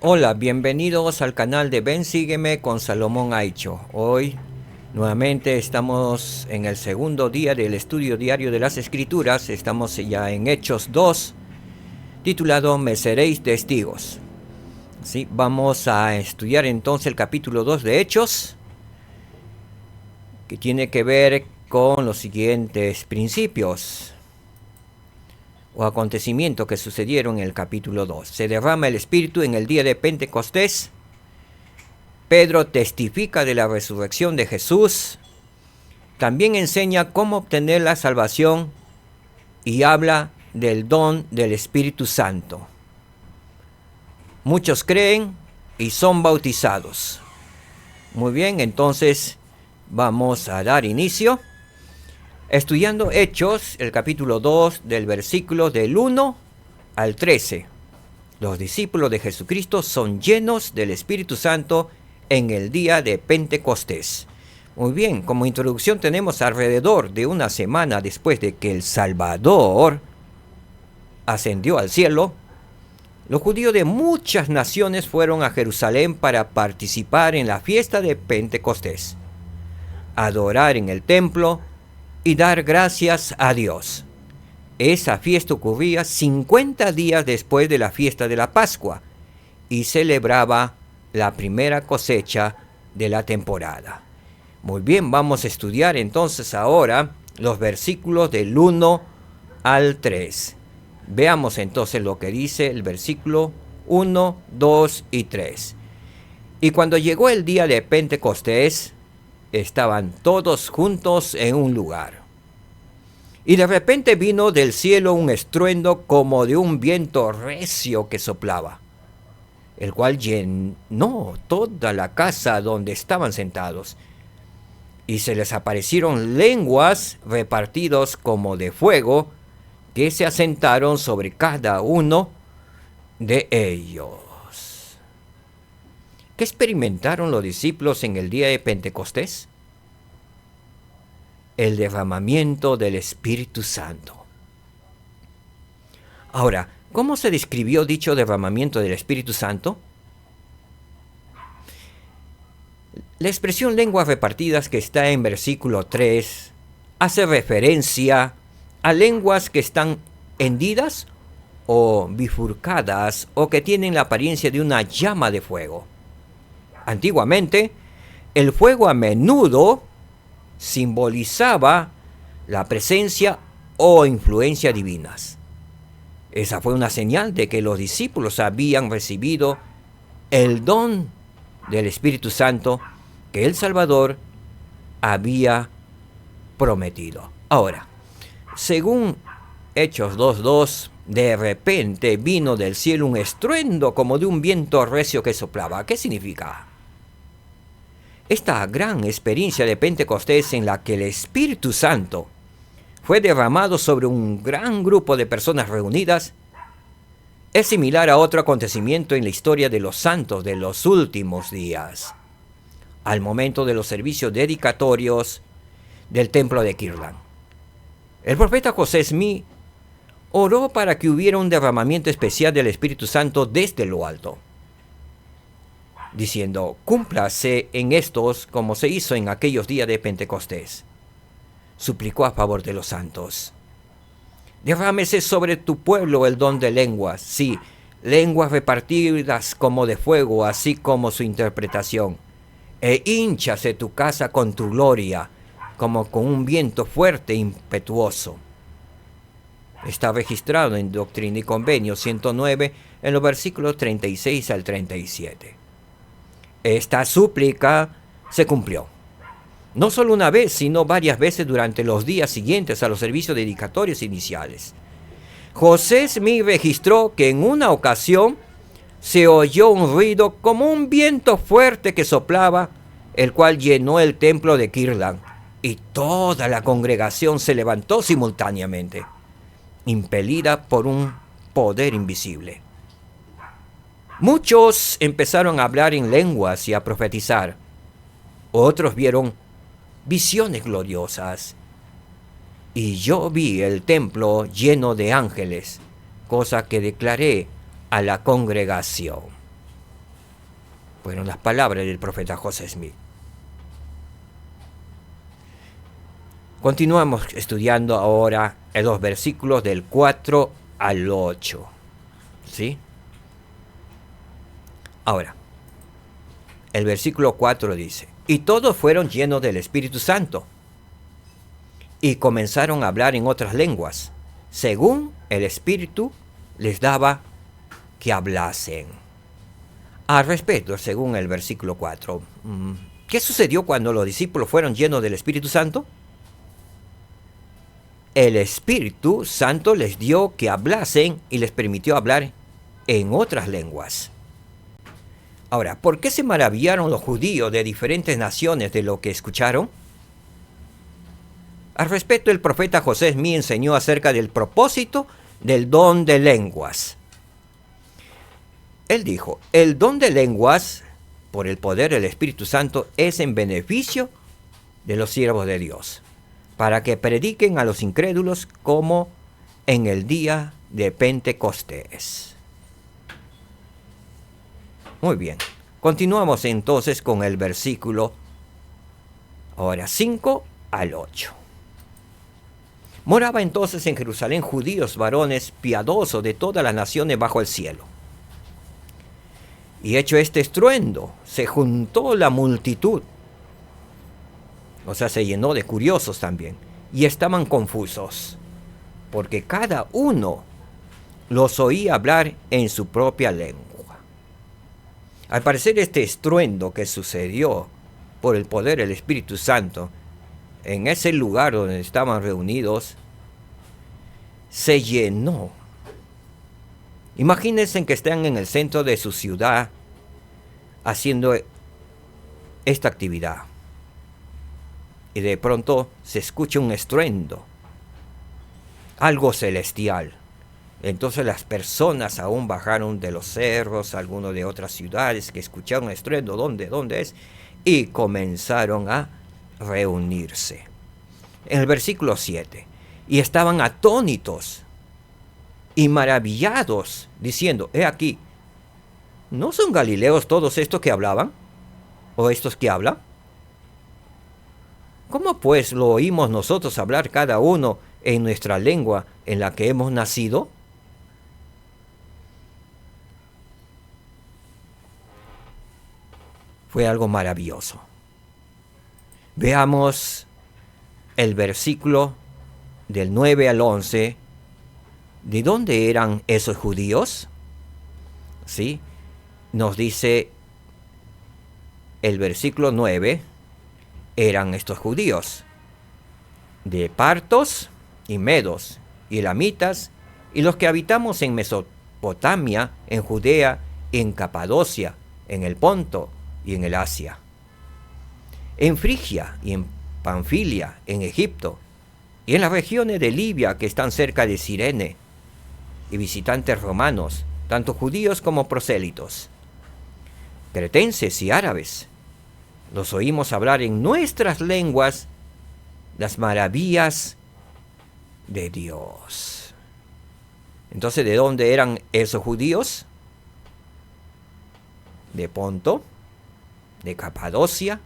Hola, bienvenidos al canal de Ven Sígueme con Salomón Aicho. Hoy nuevamente estamos en el segundo día del estudio diario de las Escrituras. Estamos ya en Hechos 2, titulado Me seréis testigos. Sí, vamos a estudiar entonces el capítulo 2 de Hechos, que tiene que ver con los siguientes principios o acontecimientos que sucedieron en el capítulo 2. Se derrama el Espíritu en el día de Pentecostés. Pedro testifica de la resurrección de Jesús. También enseña cómo obtener la salvación y habla del don del Espíritu Santo. Muchos creen y son bautizados. Muy bien, entonces vamos a dar inicio estudiando Hechos, el capítulo 2, del versículo del 1 al 13. Los discípulos de Jesucristo son llenos del Espíritu Santo en el día de Pentecostés. Muy bien, como introducción tenemos alrededor de una semana después de que el Salvador ascendió al cielo. Los judíos de muchas naciones fueron a Jerusalén para participar en la fiesta de Pentecostés, adorar en el templo y dar gracias a Dios. Esa fiesta ocurría 50 días después de la fiesta de la Pascua y celebraba la primera cosecha de la temporada. Muy bien, vamos a estudiar entonces ahora los versículos del 1 al 3. Veamos entonces lo que dice el versículo 1, 2 y 3. Y cuando llegó el día de Pentecostés, estaban todos juntos en un lugar. Y de repente vino del cielo un estruendo como de un viento recio que soplaba, el cual llenó toda la casa donde estaban sentados. Y se les aparecieron lenguas repartidos como de fuego, que se asentaron sobre cada uno de ellos. ¿Qué experimentaron los discípulos en el día de Pentecostés? El derramamiento del Espíritu Santo. Ahora, ¿cómo se describió dicho derramamiento del Espíritu Santo? La expresión lenguas repartidas que está en versículo 3 hace referencia a lenguas que están hendidas o bifurcadas o que tienen la apariencia de una llama de fuego. Antiguamente, el fuego a menudo simbolizaba la presencia o influencia divinas. Esa fue una señal de que los discípulos habían recibido el don del Espíritu Santo que el Salvador había prometido. Ahora, según Hechos 2:2, de repente vino del cielo un estruendo como de un viento recio que soplaba. ¿Qué significa? Esta gran experiencia de Pentecostés en la que el Espíritu Santo fue derramado sobre un gran grupo de personas reunidas es similar a otro acontecimiento en la historia de los santos de los últimos días, al momento de los servicios dedicatorios del templo de Kirtland. El profeta José Smith oró para que hubiera un derramamiento especial del Espíritu Santo desde lo alto, diciendo: cúmplase en estos como se hizo en aquellos días de Pentecostés. Suplicó a favor de los santos: derrámese sobre tu pueblo el don de lenguas, sí, lenguas repartidas como de fuego, así como su interpretación. E hínchase tu casa con tu gloria, como con un viento fuerte e impetuoso. Está registrado en Doctrina y Convenio 109, en los versículos 36 al 37. Esta súplica se cumplió, no solo una vez, sino varias veces durante los días siguientes a los servicios dedicatorios iniciales. José Smith registró que en una ocasión se oyó un ruido como un viento fuerte que soplaba, el cual llenó el templo de Kirtland, y toda la congregación se levantó simultáneamente, impelida por un poder invisible. Muchos empezaron a hablar en lenguas y a profetizar. Otros vieron visiones gloriosas. Y yo vi el templo lleno de ángeles, cosa que declaré a la congregación. Fueron las palabras del profeta José Smith. Continuamos estudiando ahora en los versículos del 4 al 8. ¿Sí? Ahora, el versículo 4 dice: y todos fueron llenos del Espíritu Santo, y comenzaron a hablar en otras lenguas, según el Espíritu les daba que hablasen. Al respecto, según el versículo 4, ¿qué sucedió cuando los discípulos fueron llenos del Espíritu Santo? El Espíritu Santo les dio que hablasen y les permitió hablar en otras lenguas. Ahora, ¿por qué se maravillaron los judíos de diferentes naciones de lo que escucharon? Al respecto, el profeta José Smith enseñó acerca del propósito del don de lenguas. Él dijo: el don de lenguas, por el poder del Espíritu Santo, es en beneficio de los siervos de Dios, para que prediquen a los incrédulos como en el día de Pentecostés. Muy bien, continuamos entonces con el versículo ahora 5 al 8. Moraba entonces en Jerusalén judíos varones piadosos de todas las naciones bajo el cielo. Y hecho este estruendo, se juntó la multitud, o sea, se llenó de curiosos también, y estaban confusos, porque cada uno los oía hablar en su propia lengua. Al parecer, este estruendo que sucedió por el poder del Espíritu Santo en ese lugar donde estaban reunidos, se llenó. Imagínense que están en el centro de su ciudad haciendo esta actividad, y de pronto se escucha un estruendo, algo celestial. Entonces las personas aún bajaron de los cerros, algunos de otras ciudades, que escucharon estruendo, ¿dónde es? Y comenzaron a reunirse. En el versículo 7, y estaban atónitos y maravillados, diciendo: he aquí, ¿no son galileos todos estos que hablaban? ¿O estos que hablan? ¿Cómo pues lo oímos nosotros hablar cada uno en nuestra lengua en la que hemos nacido? Fue algo maravilloso. Veamos el versículo del 9 al 11. ¿De dónde eran esos judíos? ¿Sí? Nos dice el versículo 9, eran estos judíos de partos y medos y elamitas, y los que habitamos en Mesopotamia, en Judea, en Capadocia, en el Ponto y en el Asia, en Frigia y en Panfilia, en Egipto, y en las regiones de Libia que están cerca de Cirene, y visitantes romanos, tanto judíos como prosélitos, cretenses y árabes. Los oímos hablar en nuestras lenguas las maravillas de Dios. Entonces, ¿de dónde eran esos judíos? De Ponto, de Capadocia,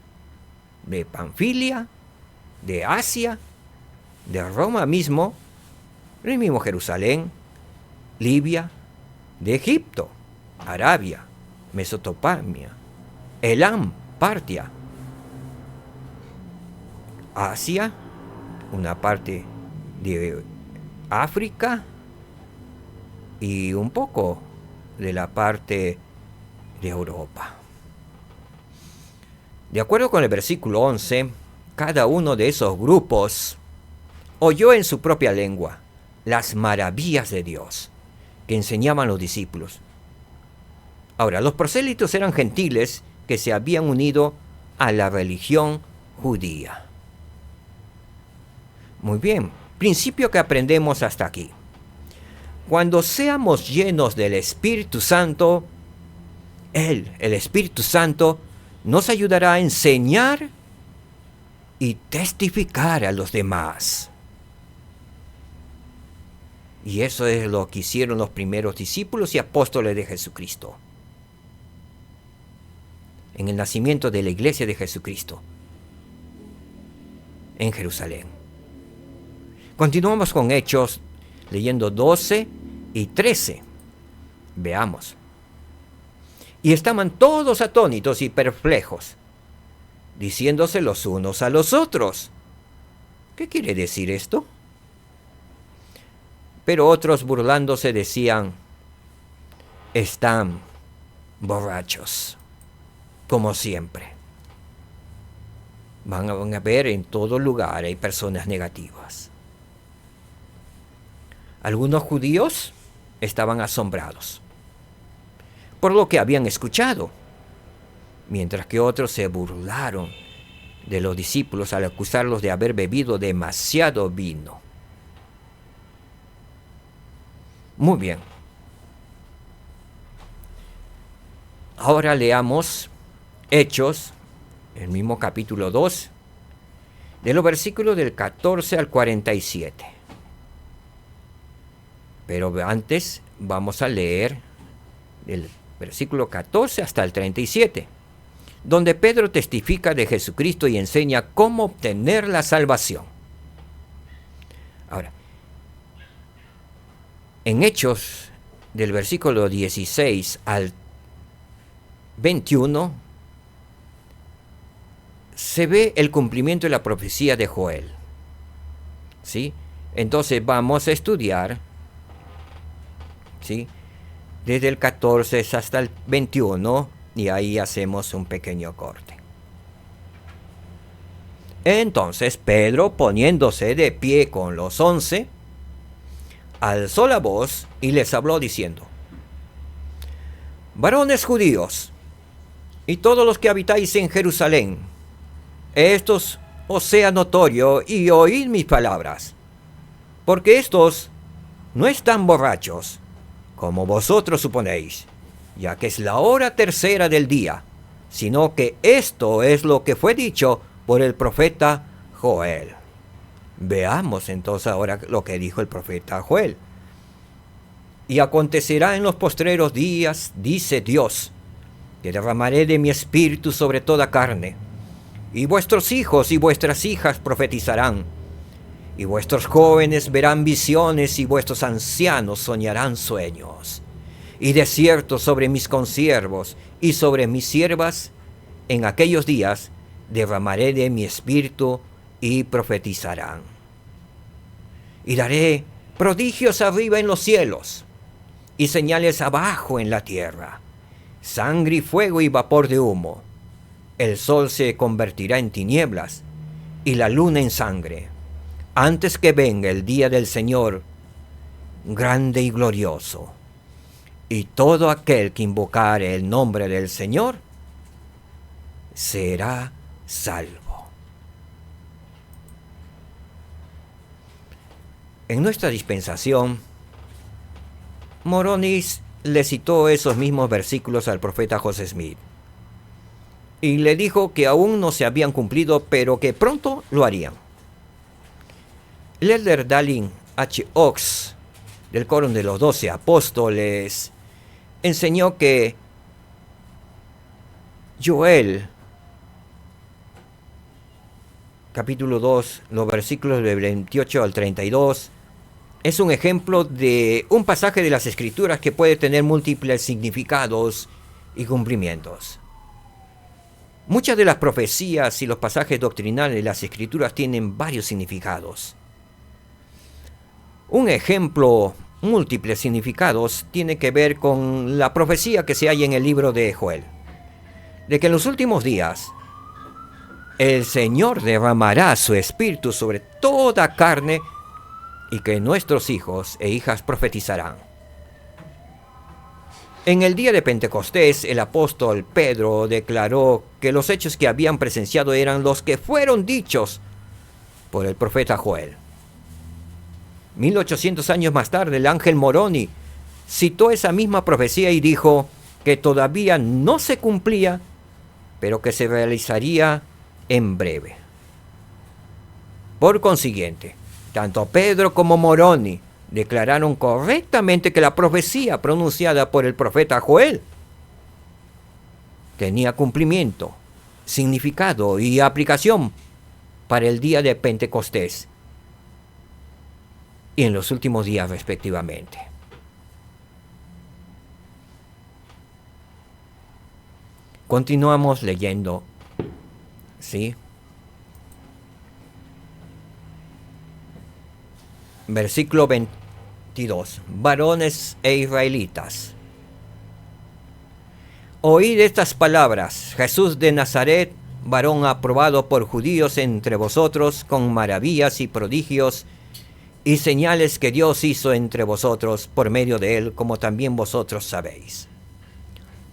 de Panfilia, de Asia, de Roma mismo, el mismo Jerusalén, Libia, de Egipto, Arabia, Mesopotamia, Elam, Partia, Asia, una parte de África y un poco de la parte de Europa. De acuerdo con el versículo 11, cada uno de esos grupos oyó en su propia lengua las maravillas de Dios que enseñaban los discípulos. Ahora, los prosélitos eran gentiles que se habían unido a la religión judía. Muy bien, principio que aprendemos hasta aquí. Cuando seamos llenos del Espíritu Santo, el Espíritu Santo, nos ayudará a enseñar y testificar a los demás. Y eso es lo que hicieron los primeros discípulos y apóstoles de Jesucristo. en el nacimiento de la iglesia de Jesucristo en Jerusalén. Continuamos con Hechos, leyendo 12 y 13. Veamos. Y estaban todos atónitos y perplejos, diciéndose los unos a los otros: ¿qué quiere decir esto? Pero otros, burlándose, decían: están borrachos, como siempre. Van a ver en todo lugar hay personas negativas. Algunos judíos estaban asombrados por lo que habían escuchado, mientras que otros se burlaron de los discípulos al acusarlos de haber bebido demasiado vino. Muy bien. Ahora leamos Hechos, el mismo capítulo 2, de los versículos del 14 al 47. Pero antes vamos a leer el versículo 14 hasta el 37, donde Pedro testifica de Jesucristo y enseña cómo obtener la salvación. Ahora, en Hechos, del versículo 16 al 21, se ve el cumplimiento de la profecía de Joel. ¿Sí? Entonces vamos a estudiar, ¿sí?, desde el 14 hasta el 21, y ahí hacemos un pequeño corte. Entonces Pedro, poniéndose de pie con los 11, alzó la voz y les habló diciendo: varones judíos, y todos los que habitáis en Jerusalén, esto os sea notorio, y oíd mis palabras, porque estos no están borrachos, como vosotros suponéis, ya que es la hora tercera del día, sino que esto es lo que fue dicho por el profeta Joel. Veamos entonces ahora lo que dijo el profeta Joel. Y acontecerá en los postreros días, dice Dios, que derramaré de mi espíritu sobre toda carne, y vuestros hijos y vuestras hijas profetizarán, y vuestros jóvenes verán visiones, y vuestros ancianos soñarán sueños. Y de cierto sobre mis consiervos y sobre mis siervas, en aquellos días derramaré de mi espíritu, y profetizarán. Y daré prodigios arriba en los cielos, y señales abajo en la tierra, sangre y fuego y vapor de humo. El sol se convertirá en tinieblas, y la luna en sangre, antes que venga el día del Señor, grande y glorioso. Y todo aquel que invocare el nombre del Señor será salvo. En nuestra dispensación, Moronis le citó esos mismos versículos al profeta José Smith y le dijo que aún no se habían cumplido, pero que pronto lo harían. El elder Dallin H. Oaks, del Coro de los 12 Apóstoles, enseñó que Joel, capítulo 2, los versículos del 28 al 32, es un ejemplo de un pasaje de las Escrituras que puede tener múltiples significados y cumplimientos. Muchas de las profecías y los pasajes doctrinales de las Escrituras tienen varios significados. Un ejemplo, múltiples significados, tiene que ver con la profecía que se halla en el libro de Joel, de que en los últimos días el Señor derramará su espíritu sobre toda carne y que nuestros hijos e hijas profetizarán. En el día de Pentecostés, el apóstol Pedro declaró que los hechos que habían presenciado eran los que fueron dichos por el profeta Joel. 1800 años más tarde, el ángel Moroni citó esa misma profecía y dijo que todavía no se cumplía, pero que se realizaría en breve. Por consiguiente, tanto Pedro como Moroni declararon correctamente que la profecía pronunciada por el profeta Joel tenía cumplimiento, significado y aplicación para el día de Pentecostés y en los últimos días respectivamente. Continuamos leyendo, ¿sí? Versículo 22. Varones e israelitas, oíd estas palabras. Jesús de Nazaret, varón aprobado por judíos entre vosotros, con maravillas y prodigios y señales que Dios hizo entre vosotros por medio de él, como también vosotros sabéis.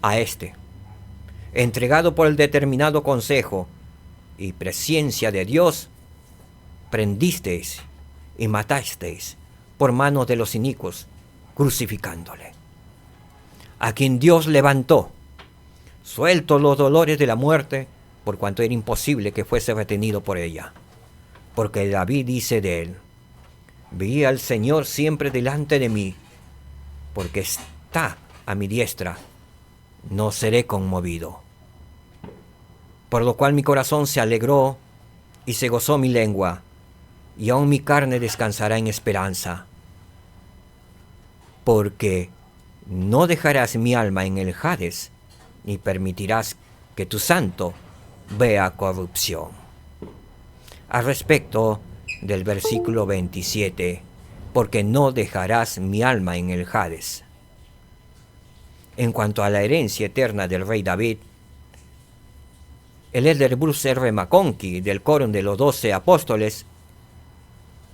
A este, entregado por el determinado consejo y presciencia de Dios, prendisteis y matasteis por manos de los inicuos, crucificándole. A quien Dios levantó, suelto los dolores de la muerte, por cuanto era imposible que fuese retenido por ella. Porque David dice de él: vi al Señor siempre delante de mí, porque está a mi diestra, no seré conmovido. Por lo cual mi corazón se alegró y se gozó mi lengua, y aun mi carne descansará en esperanza. Porque no dejarás mi alma en el Hades, ni permitirás que tu santo vea corrupción. Al respecto del versículo 27, porque no dejarás mi alma en el Hades. En cuanto a la herencia eterna del rey David, el elder Bruce R. McConkie del Quórum de los 12 Apóstoles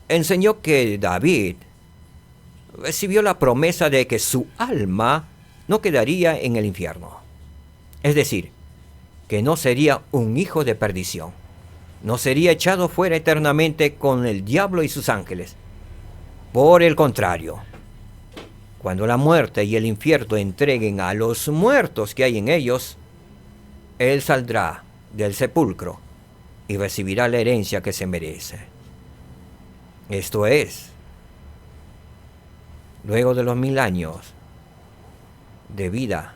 enseñó que David recibió la promesa de que su alma no quedaría en el infierno. Es decir, que no sería un hijo de perdición, no sería echado fuera eternamente con el diablo y sus ángeles. Por el contrario, cuando la muerte y el infierno entreguen a los muertos que hay en ellos, él saldrá del sepulcro y recibirá la herencia que se merece. Esto es, luego de los 1000 años de vida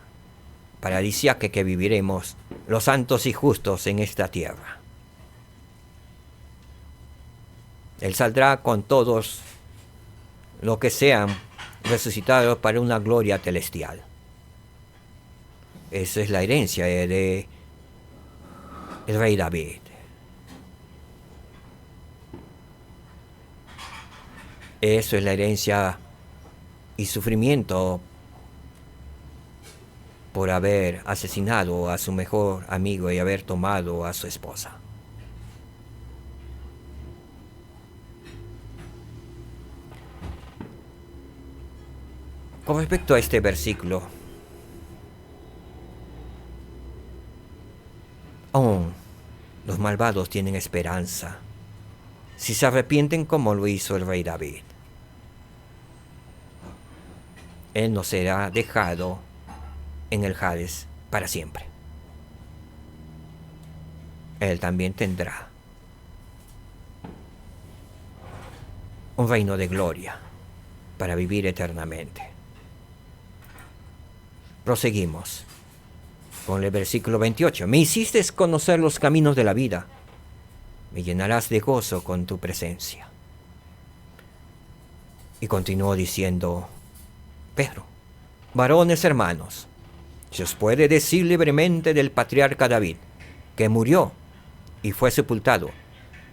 paradisíaca que viviremos los santos y justos en esta tierra. Él saldrá con todos los que sean resucitados para una gloria celestial. Esa es la herencia de el rey David. Eso es la herencia y sufrimiento por haber asesinado a su mejor amigo y haber tomado a su esposa. Con respecto a este versículo, aún los malvados tienen esperanza si se arrepienten como lo hizo el rey David. Él no será dejado en el Hades para siempre. Él también tendrá un reino de gloria para vivir eternamente. Proseguimos con el versículo 28. Me hiciste conocer los caminos de la vida, me llenarás de gozo con tu presencia. Y continuó diciendo Pedro: varones hermanos, se os puede decir libremente del patriarca David, que murió y fue sepultado,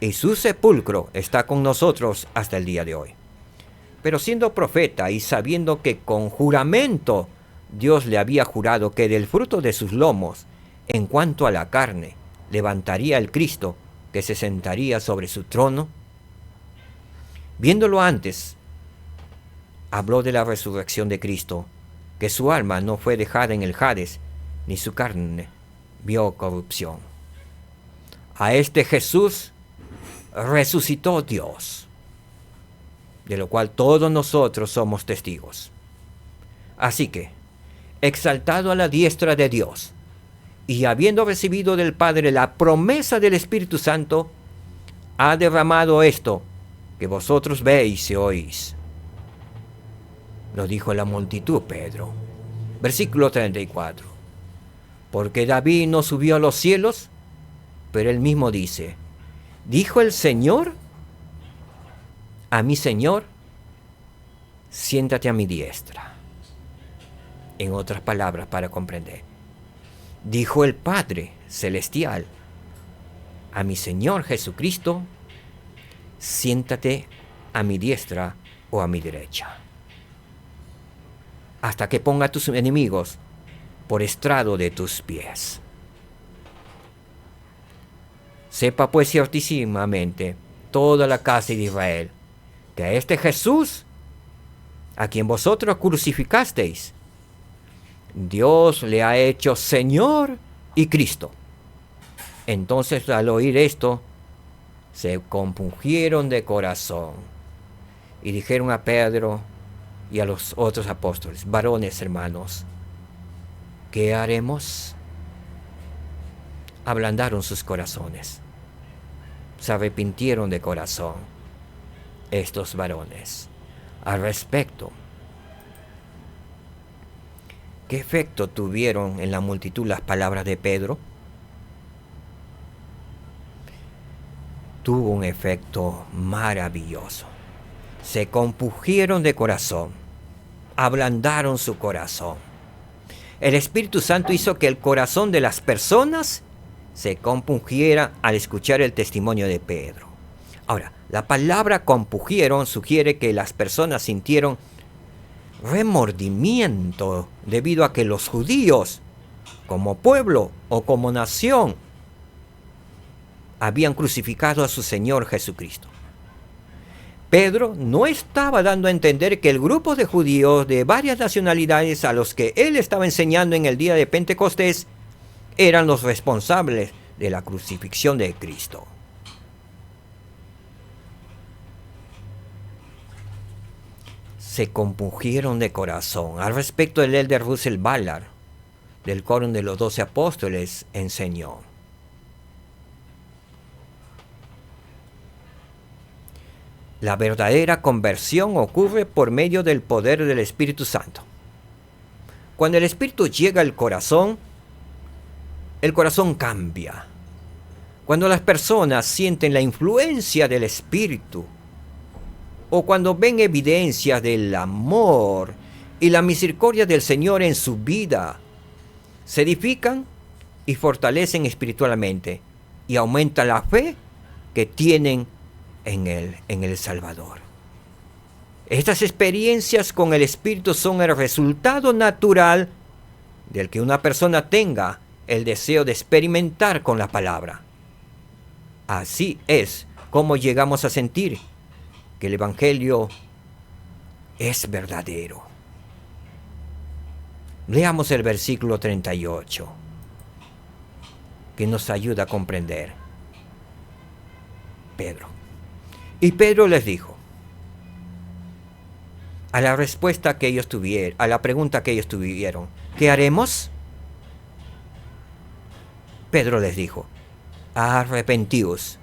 y su sepulcro está con nosotros hasta el día de hoy. Pero siendo profeta y sabiendo que con juramento Dios le había jurado que del fruto de sus lomos, en cuanto a la carne, levantaría el Cristo que se sentaría sobre su trono, viéndolo antes, habló de la resurrección de Cristo, que su alma no fue dejada en el Hades, ni su carne vio corrupción. A este Jesús resucitó Dios, de lo cual todos nosotros somos testigos. Así que, exaltado a la diestra de Dios, y habiendo recibido del Padre la promesa del Espíritu Santo, ha derramado esto que vosotros veis y oís. Lo dijo la multitud, Pedro. Versículo 34. Porque David no subió a los cielos, pero él mismo dice, dijo el Señor a mi Señor, siéntate a mi diestra. En otras palabras, para comprender, dijo el Padre Celestial a mi Señor Jesucristo, siéntate a mi diestra o a mi derecha, hasta que ponga a tus enemigos por estrado de tus pies. Sepa pues ciertísimamente toda la casa de Israel, que a este Jesús, a quien vosotros crucificasteis, Dios le ha hecho Señor y Cristo. Entonces, al oír esto, se compungieron de corazón y dijeron a Pedro y a los otros apóstoles, varones hermanos, ¿qué haremos? Ablandaron sus corazones, se arrepintieron de corazón estos varones. Al respecto, ¿qué efecto tuvieron en la multitud las palabras de Pedro? Tuvo un efecto maravilloso. Se compungieron de corazón, ablandaron su corazón. El Espíritu Santo hizo que el corazón de las personas se compungiera al escuchar el testimonio de Pedro. Ahora, la palabra compungieron sugiere que las personas sintieron remordimiento debido a que los judíos, como pueblo o como nación, habían crucificado a su Señor Jesucristo. Pedro no estaba dando a entender que el grupo de judíos de varias nacionalidades a los que él estaba enseñando en el día de Pentecostés eran los responsables de la crucifixión de Cristo. Se compungieron de corazón. Al respecto, el elder Russell Ballard, del Quórum de los 12 Apóstoles, enseñó: la verdadera conversión ocurre por medio del poder del Espíritu Santo. Cuando el Espíritu llega al corazón, el corazón cambia. Cuando las personas sienten la influencia del Espíritu, o cuando ven evidencias del amor y la misericordia del Señor en su vida, se edifican y fortalecen espiritualmente y aumenta la fe que tienen en el Salvador. Estas experiencias con el Espíritu son el resultado natural del que una persona tenga el deseo de experimentar con la palabra. Así es como llegamos a sentir que el Evangelio es verdadero. Leamos el versículo 38, que nos ayuda a comprender. Pedro. Y Pedro les dijo, a la respuesta que ellos tuvieron, a la pregunta que ellos tuvieron, ¿qué haremos? Pedro les dijo, arrepentíos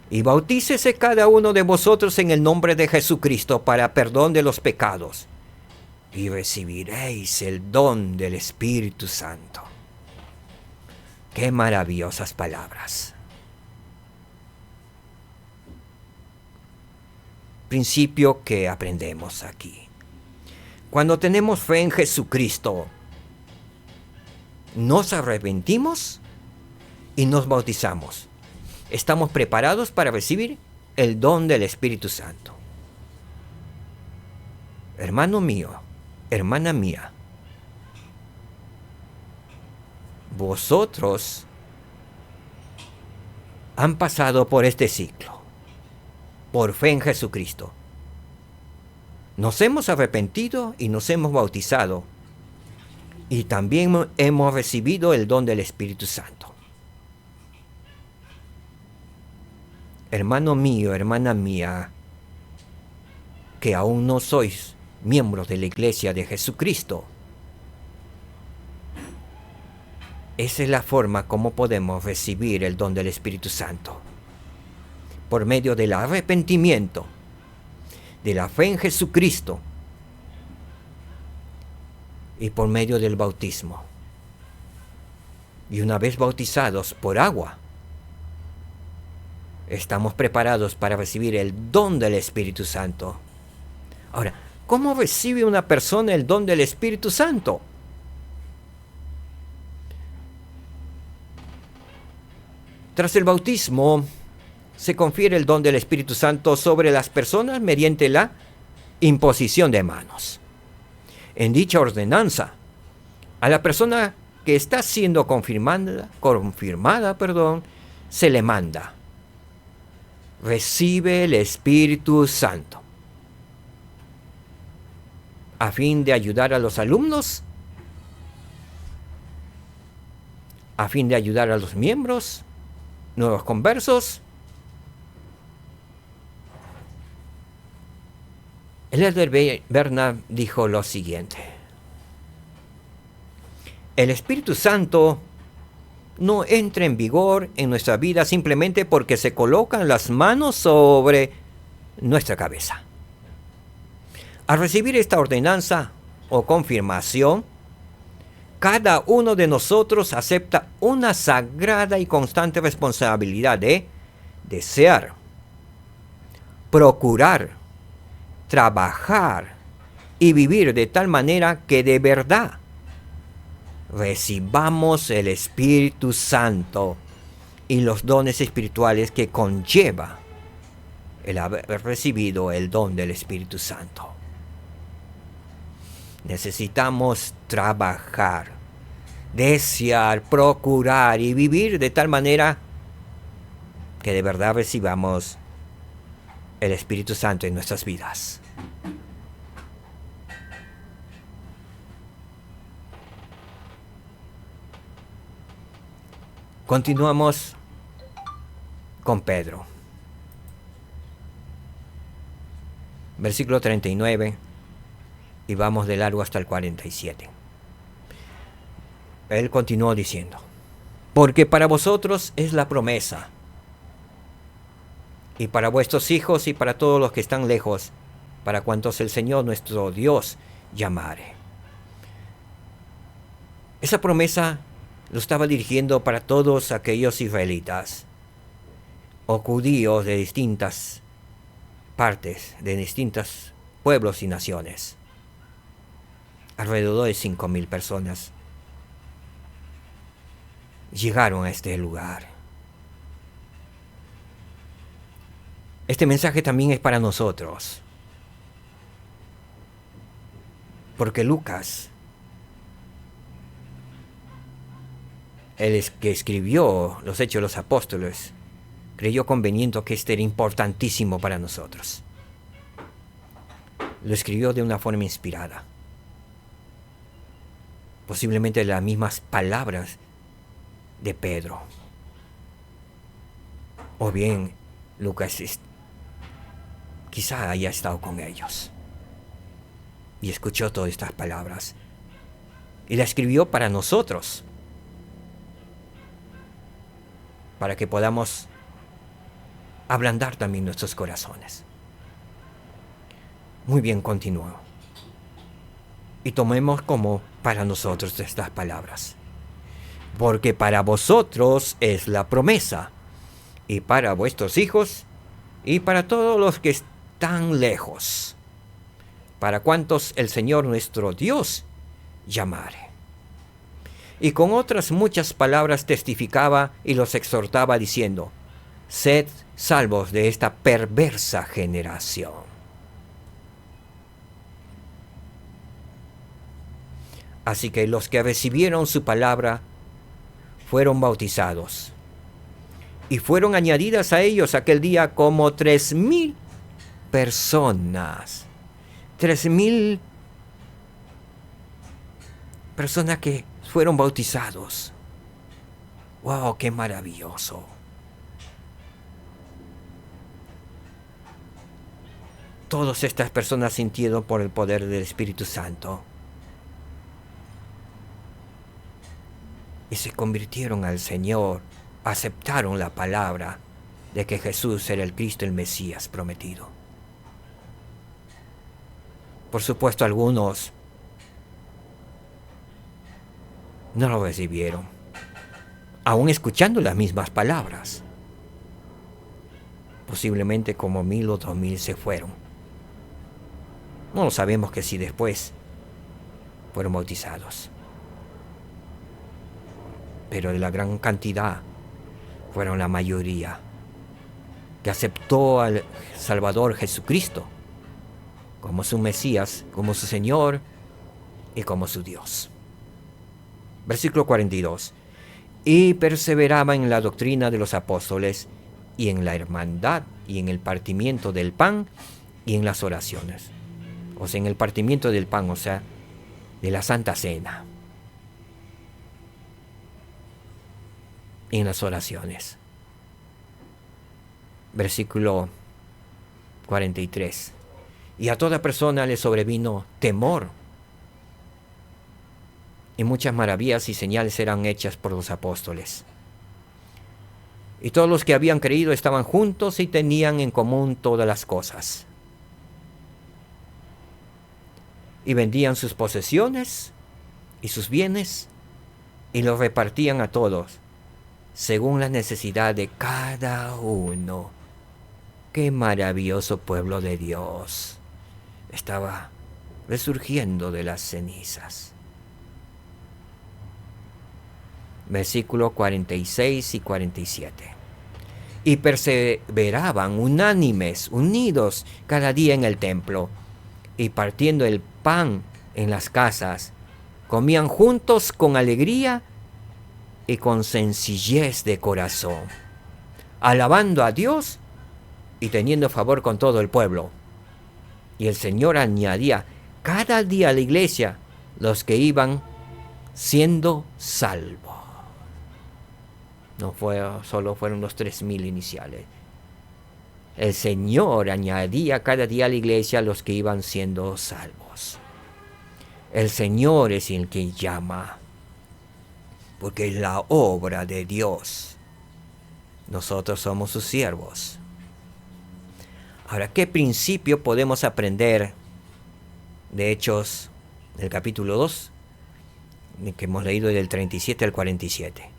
y bautícese cada uno de vosotros en el nombre de Jesucristo para perdón de los pecados, y recibiréis el don del Espíritu Santo. ¡Qué maravillosas palabras! Principio que aprendemos aquí. Cuando tenemos fe en Jesucristo, nos arrepentimos y nos bautizamos. Estamos preparados para recibir el don del Espíritu Santo. Hermano mío, hermana mía, vosotros han pasado por este ciclo, por fe en Jesucristo. Nos hemos arrepentido y nos hemos bautizado, y también hemos recibido el don del Espíritu Santo. Hermano mío, hermana mía, que aún no sois miembros de la Iglesia de Jesucristo, esa es la forma como podemos recibir el don del Espíritu Santo. Por medio del arrepentimiento, de la fe en Jesucristo y por medio del bautismo. Y una vez bautizados por agua, estamos preparados para recibir el don del Espíritu Santo. Ahora, ¿cómo recibe una persona el don del Espíritu Santo? Tras el bautismo, se confiere el don del Espíritu Santo sobre las personas mediante la imposición de manos. En dicha ordenanza, a la persona que está siendo confirmada, se le manda: recibe el Espíritu Santo. A fin de ayudar a los alumnos, a fin de ayudar a los miembros, nuevos conversos. El elder Bernard dijo lo siguiente: el Espíritu Santo no entra en vigor en nuestra vida simplemente porque se colocan las manos sobre nuestra cabeza. Al recibir esta ordenanza o confirmación, cada uno de nosotros acepta una sagrada y constante responsabilidad de desear, procurar, trabajar y vivir de tal manera que de verdad recibamos el Espíritu Santo y los dones espirituales que conlleva el haber recibido el don del Espíritu Santo. Necesitamos trabajar, desear, procurar y vivir de tal manera que de verdad recibamos el Espíritu Santo en nuestras vidas. Continuamos con Pedro. Versículo 39. Y vamos de largo hasta el 47. Él continuó diciendo: porque para vosotros es la promesa, y para vuestros hijos y para todos los que están lejos, para cuantos el Señor nuestro Dios llamare. Esa promesa lo estaba dirigiendo para todos aquellos israelitas o judíos de distintas partes, de distintos pueblos y naciones. Alrededor de 5,000 personas llegaron a este lugar. Este mensaje también es para nosotros, porque Lucas, el que escribió los Hechos de los Apóstoles, creyó conveniente que este era importantísimo para nosotros. Lo escribió de una forma inspirada. Posiblemente las mismas palabras de Pedro. O bien Lucas quizá haya estado con ellos y escuchó todas estas palabras y la escribió para nosotros, para que podamos ablandar también nuestros corazones. Muy bien, continuó. Y tomemos como para nosotros estas palabras. Porque para vosotros es la promesa, y para vuestros hijos, y para todos los que están lejos, para cuantos el Señor nuestro Dios llamare. Y con otras muchas palabras testificaba y los exhortaba diciendo: sed salvos de esta perversa generación. Así que los que recibieron su palabra fueron bautizados, y fueron añadidas a ellos aquel día como 3,000 personas. 3,000 personas que fueron bautizados. ¡Wow! ¡Qué maravilloso! Todas estas personas sintieron por el poder del Espíritu Santo y se convirtieron al Señor, aceptaron la palabra de que Jesús era el Cristo, el Mesías prometido. Por supuesto, algunos no lo recibieron. aún escuchando las mismas palabras. Posiblemente como 1000 o 2000 se fueron. No lo sabemos que si después fueron bautizados. Pero de la gran cantidad fueron la mayoría que aceptó al Salvador Jesucristo como su Mesías, como su Señor y como su Dios. Versículo 42. Y perseveraba en la doctrina de los apóstoles y en la hermandad y en el partimiento del pan y en las oraciones. O sea, en el partimiento del pan, o sea, de la Santa Cena. Y en las oraciones. Versículo 43. Y a toda persona le sobrevino temor. Y muchas maravillas y señales eran hechas por los apóstoles. Y todos los que habían creído estaban juntos y tenían en común todas las cosas. Y vendían sus posesiones y sus bienes y los repartían a todos, según la necesidad de cada uno. ¡Qué maravilloso pueblo de Dios! Estaba resurgiendo de las cenizas. Versículos 46 y 47. Y perseveraban unánimes, unidos cada día en el templo, y partiendo el pan en las casas, comían juntos con alegría y con sencillez de corazón, alabando a Dios y teniendo favor con todo el pueblo. Y el Señor añadía cada día a la iglesia los que iban siendo salvos. No solo fueron los 3000 iniciales. El Señor añadía cada día a la iglesia los que iban siendo salvos. El Señor es el que llama, porque es la obra de Dios. Nosotros somos sus siervos. Ahora, ¿qué principio podemos aprender de Hechos del capítulo 2, que hemos leído del 37 al 47?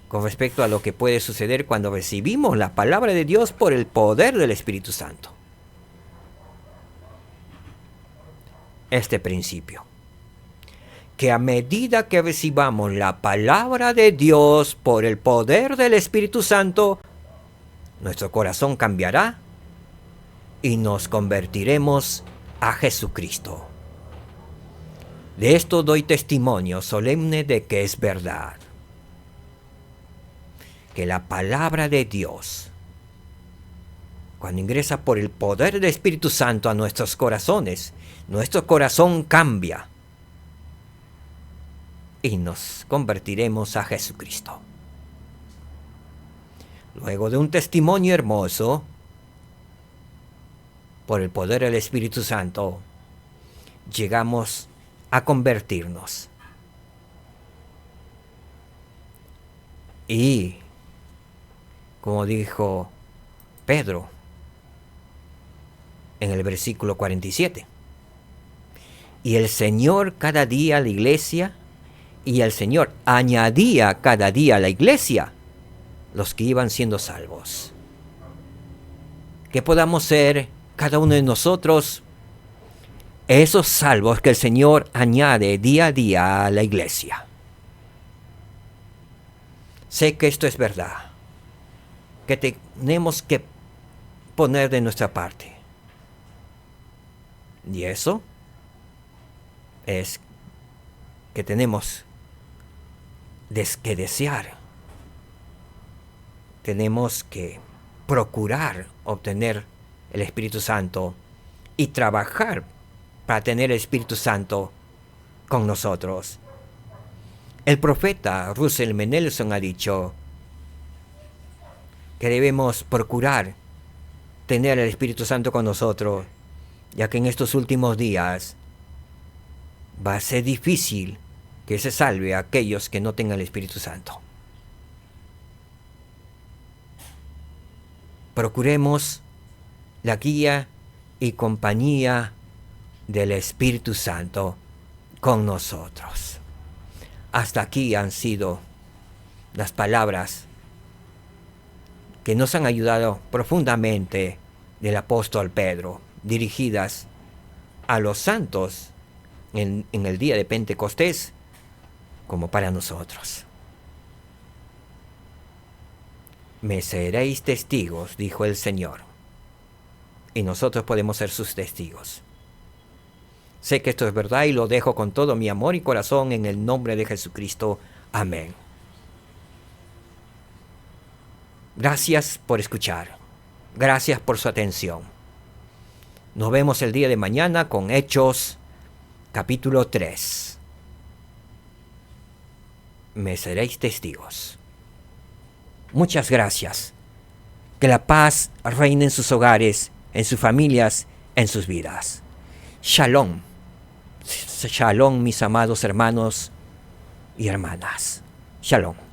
Con respecto a lo que puede suceder cuando recibimos la palabra de Dios por el poder del Espíritu Santo. Este principio, que a medida que recibamos la palabra de Dios por el poder del Espíritu Santo, nuestro corazón cambiará y nos convertiremos a Jesucristo. De esto doy testimonio solemne de que es verdad. Que la palabra de Dios, cuando ingresa por el poder del Espíritu Santo a nuestros corazones, nuestro corazón cambia y nos convertiremos a Jesucristo. Luego de un testimonio hermoso, por el poder del Espíritu Santo, llegamos a convertirnos. Y como dijo Pedro en el versículo 47. Y el Señor cada día a la iglesia, y el Señor añadía cada día a la iglesia los que iban siendo salvos. Que podamos ser cada uno de nosotros esos salvos que el Señor añade día a día a la iglesia. Sé que esto es verdad, que tenemos que poner de nuestra parte. Y eso es que tenemos que desear. Tenemos que procurar obtener el Espíritu Santo y trabajar para tener el Espíritu Santo con nosotros. El profeta Russell M. Nelson ha dicho que debemos procurar tener el Espíritu Santo con nosotros, ya que en estos últimos días va a ser difícil que se salve a aquellos que no tengan el Espíritu Santo. Procuremos la guía y compañía del Espíritu Santo con nosotros. Hasta aquí han sido las palabras que nos han ayudado profundamente del apóstol Pedro, dirigidas a los santos en el día de Pentecostés, como para nosotros. Me seréis testigos, dijo el Señor, y nosotros podemos ser sus testigos. Sé que esto es verdad y lo dejo con todo mi amor y corazón en el nombre de Jesucristo. Amén. Gracias por escuchar. Gracias por su atención. Nos vemos el día de mañana con Hechos capítulo 3. Me seréis testigos. Muchas gracias. Que la paz reine en sus hogares, en sus familias, en sus vidas. Shalom. Shalom, mis amados hermanos y hermanas. Shalom.